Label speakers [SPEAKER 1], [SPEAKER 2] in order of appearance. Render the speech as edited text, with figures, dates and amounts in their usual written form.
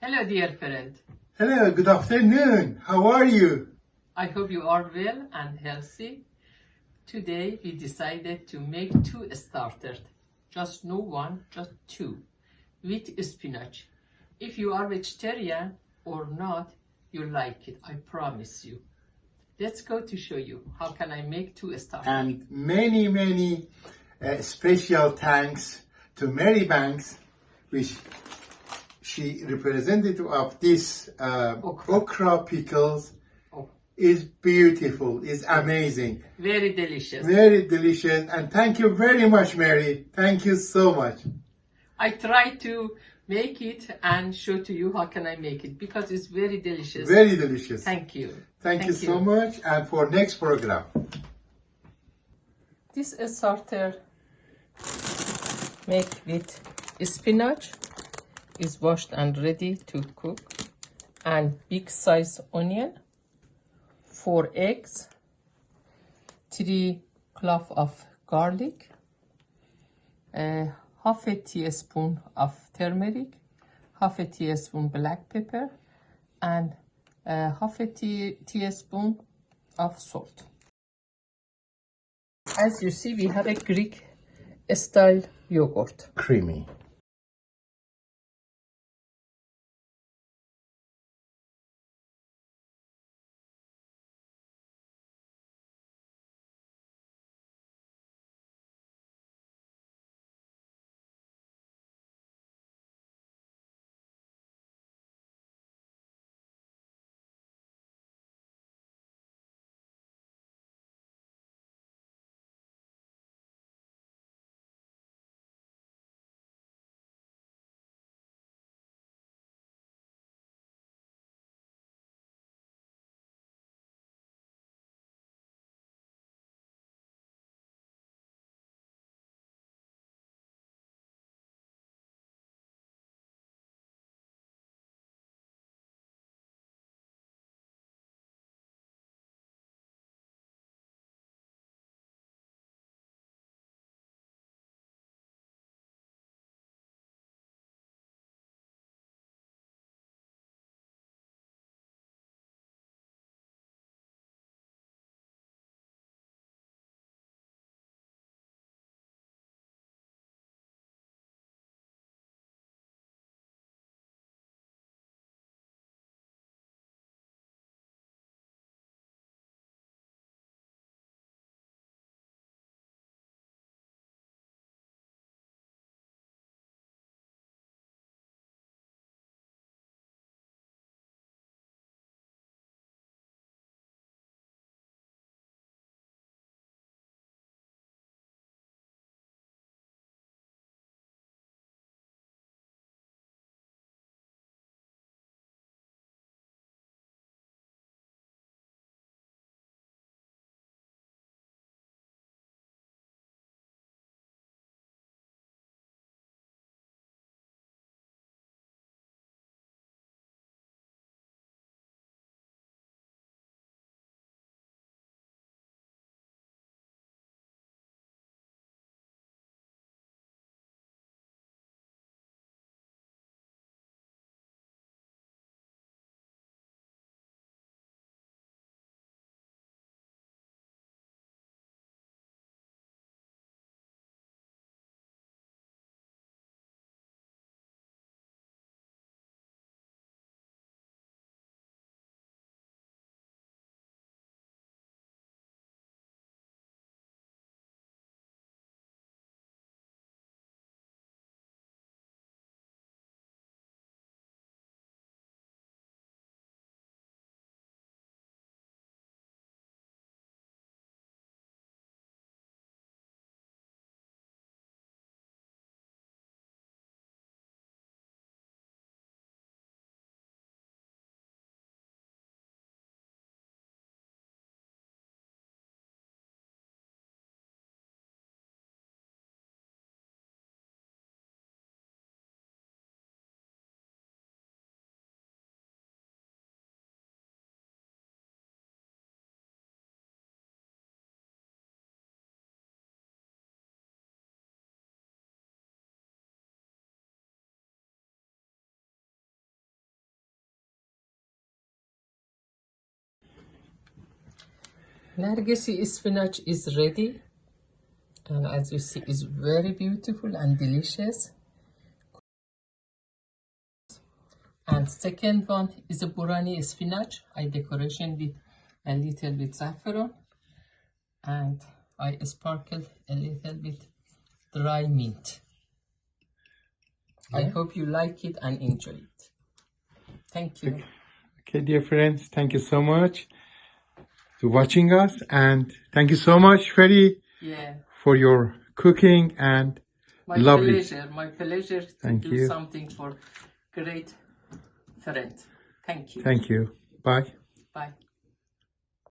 [SPEAKER 1] Hello, dear friend.
[SPEAKER 2] Hello, good afternoon. How are you?
[SPEAKER 1] I hope you are well and healthy. Today we decided to make two starters. Just no one, just two. With spinach. If you are vegetarian or not, you like it, I promise you. Let's go to show you how can I make two starters.
[SPEAKER 2] And many special thanks to Mary Banks, which she representative of this okra pickles.
[SPEAKER 1] Oh,
[SPEAKER 2] Is beautiful, is amazing.
[SPEAKER 1] very delicious.
[SPEAKER 2] Very delicious. And thank you very much, Mary. Thank you so much.
[SPEAKER 1] I try to make it and show to you how can I make it because it's very delicious.
[SPEAKER 2] Very delicious.
[SPEAKER 1] Thank you.
[SPEAKER 2] Thank you so much. And for next program.
[SPEAKER 1] This starter made with spinach is washed and ready to cook, and big size onion, 4 eggs, 3 cloves of garlic, half a teaspoon of turmeric, half a teaspoon black pepper, and half a teaspoon of salt. As you see, we have a Greek style yogurt.
[SPEAKER 2] Creamy.
[SPEAKER 1] Nargesi spinach is ready, and as you see, is very beautiful and delicious. And second one is a Bourani spinach. I decoration with a little bit saffron, and I sparkle a little bit dry mint. I hope you like it and enjoy it. Thank you.
[SPEAKER 2] Okay, dear friends, thank you so much for watching us, and thank you so much, Ferry, for your cooking and
[SPEAKER 1] My
[SPEAKER 2] lovely.
[SPEAKER 1] pleasure. My pleasure to
[SPEAKER 2] Thank
[SPEAKER 1] do
[SPEAKER 2] you.
[SPEAKER 1] something for great friend. Thank you.
[SPEAKER 2] Thank you. Bye.
[SPEAKER 1] Bye.